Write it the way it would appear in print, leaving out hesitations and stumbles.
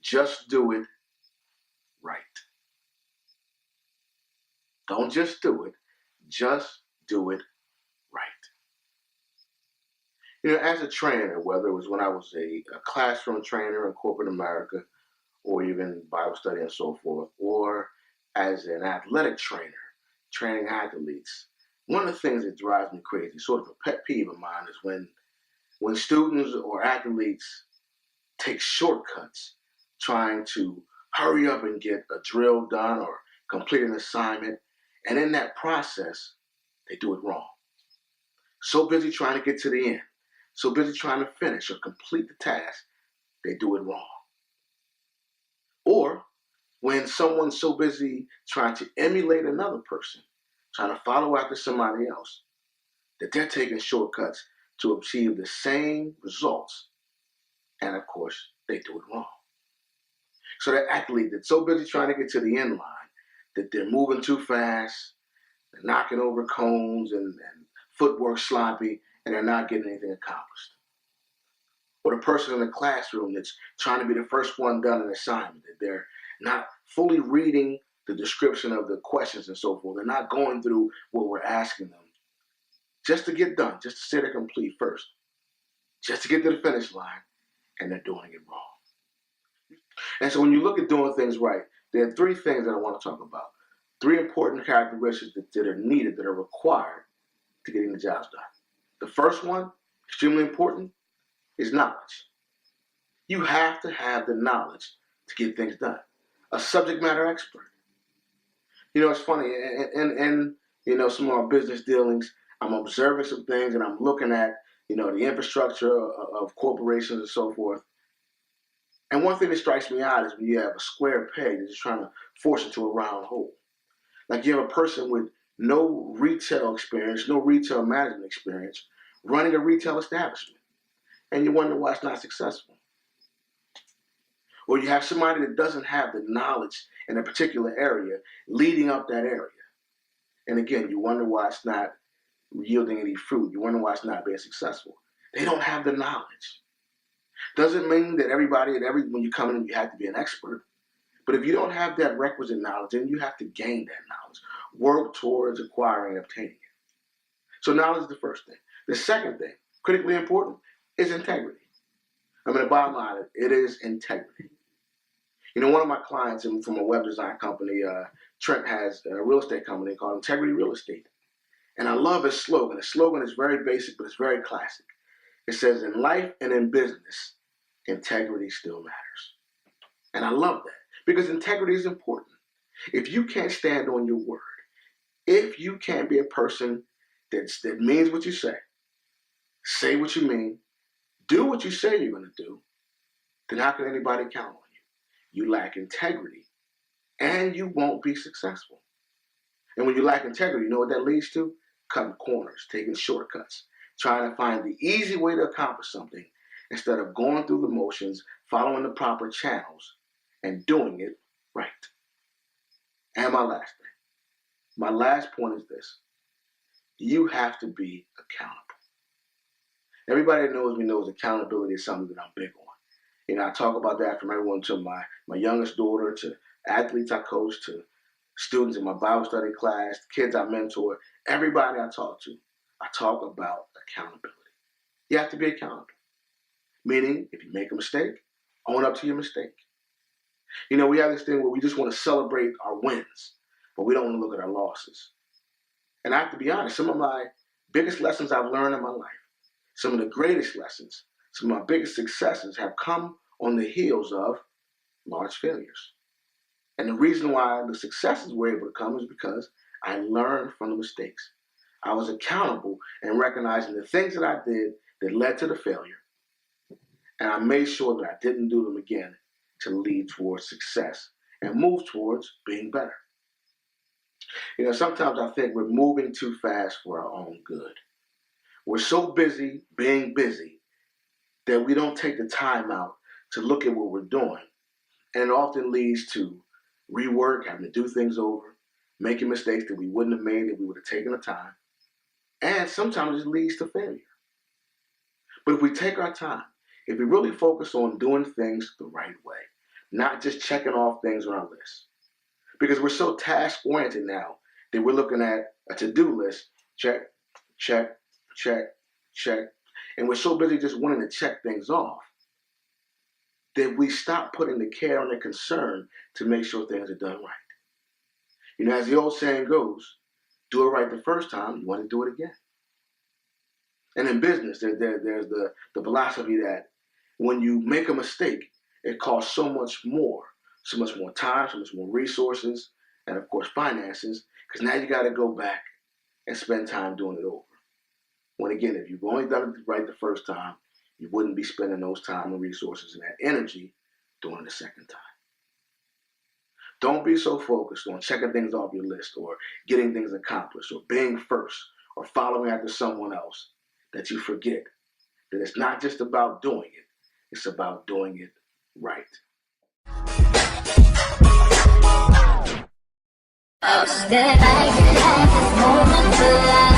Just do it right. Don't just do it. Just do it right. As a trainer, whether it was when I was a classroom trainer in corporate America, or even Bible study and so forth, or as an athletic trainer, training athletes, one of the things that drives me crazy, sort of a pet peeve of mine, is when students or athletes take shortcuts trying to hurry up and get a drill done or complete an assignment, and in that process, they do it wrong. So busy trying to get to the end, so busy trying to finish or complete the task, they do it wrong. Or when someone's so busy trying to emulate another person, trying to follow after somebody else, that they're taking shortcuts to achieve the same results. And of course, they do it wrong. So that athlete that's so busy trying to get to the end line that they're moving too fast, they're knocking over cones and footwork sloppy, and they're not getting anything accomplished. Or the person in the classroom that's trying to be the first one done an assignment, that they're not fully reading the description of the questions and so forth. They're not going through what we're asking them just to get done, just to say they're complete first, just to get to the finish line, and they're doing it wrong. And so when you look at doing things right, there are three things that I want to talk about. Three important characteristics that are needed, that are required to getting the jobs done. The first one, extremely important, is knowledge. You have to have the knowledge to get things done. A subject matter expert. It's funny, and some of our business dealings, I'm observing some things and I'm looking at, the infrastructure of corporations and so forth. And one thing that strikes me out is when you have a square peg that's just trying to force into a round hole. Like you have a person with no retail experience, no retail management experience, running a retail establishment. And you wonder why it's not successful. Or you have somebody that doesn't have the knowledge in a particular area leading up that area. And again, you wonder why it's not yielding any fruit. You wonder why it's not being successful. They don't have the knowledge. Doesn't mean that when you come in, you have to be an expert. But if you don't have that requisite knowledge, then you have to gain that knowledge. Work towards acquiring and obtaining it. So knowledge is the first thing. The second thing, critically important, is integrity. The bottom line, it is integrity. One of my clients from a web design company, Trent, has a real estate company called Integrity Real Estate. And I love his slogan. His slogan is very basic, but it's very classic. It says, in life and in business, integrity still matters. And I love that because integrity is important. If you can't stand on your word, if you can't be a person that means what you say what you mean, do what you say you're going to do, then how can anybody count on you? You lack integrity, and you won't be successful. And when you lack integrity, you know what that leads to? Cutting corners, taking shortcuts, trying to find the easy way to accomplish something instead of going through the motions, following the proper channels, and doing it right. And my last point is this. You have to be accountable. Everybody that knows me knows accountability is something that I'm big on. I talk about that from everyone to my youngest daughter, to athletes I coach, to students in my Bible study class, kids I mentor, everybody I talk to, I talk about accountability. You have to be accountable. Meaning, if you make a mistake, own up to your mistake. We have this thing where we just want to celebrate our wins, but we don't want to look at our losses. And I have to be honest, some of my biggest lessons I've learned in my life, some of the greatest lessons, some of my biggest successes have come on the heels of large failures. And the reason why the successes were able to come is because I learned from the mistakes. I was accountable and recognizing the things that I did that led to the failure. And I made sure that I didn't do them again to lead towards success and move towards being better. Sometimes I think we're moving too fast for our own good. We're so busy being busy that we don't take the time out to look at what we're doing. And it often leads to rework, having to do things over, making mistakes that we wouldn't have made if we would have taken the time. And sometimes it leads to failure. But if we take our time, if we really focus on doing things the right way, not just checking off things on our list. Because we're so task-oriented now that we're looking at a to-do list, check, check, check, check, and we're so busy just wanting to check things off that we stop putting the care and the concern to make sure things are done right. You know, as the old saying goes, do it right the first time, you want to do it again. And in business, there's the philosophy that when you make a mistake, it costs so much more time, so much more resources, and of course finances, because now you got to go back and spend time doing it over. When again, if you've only done it right the first time, you wouldn't be spending those time and resources and that energy doing it the second time. Don't be so focused on checking things off your list or getting things accomplished or being first or following after someone else that you forget that it's not just about doing it, it's about doing it right. That I can have this moment to life.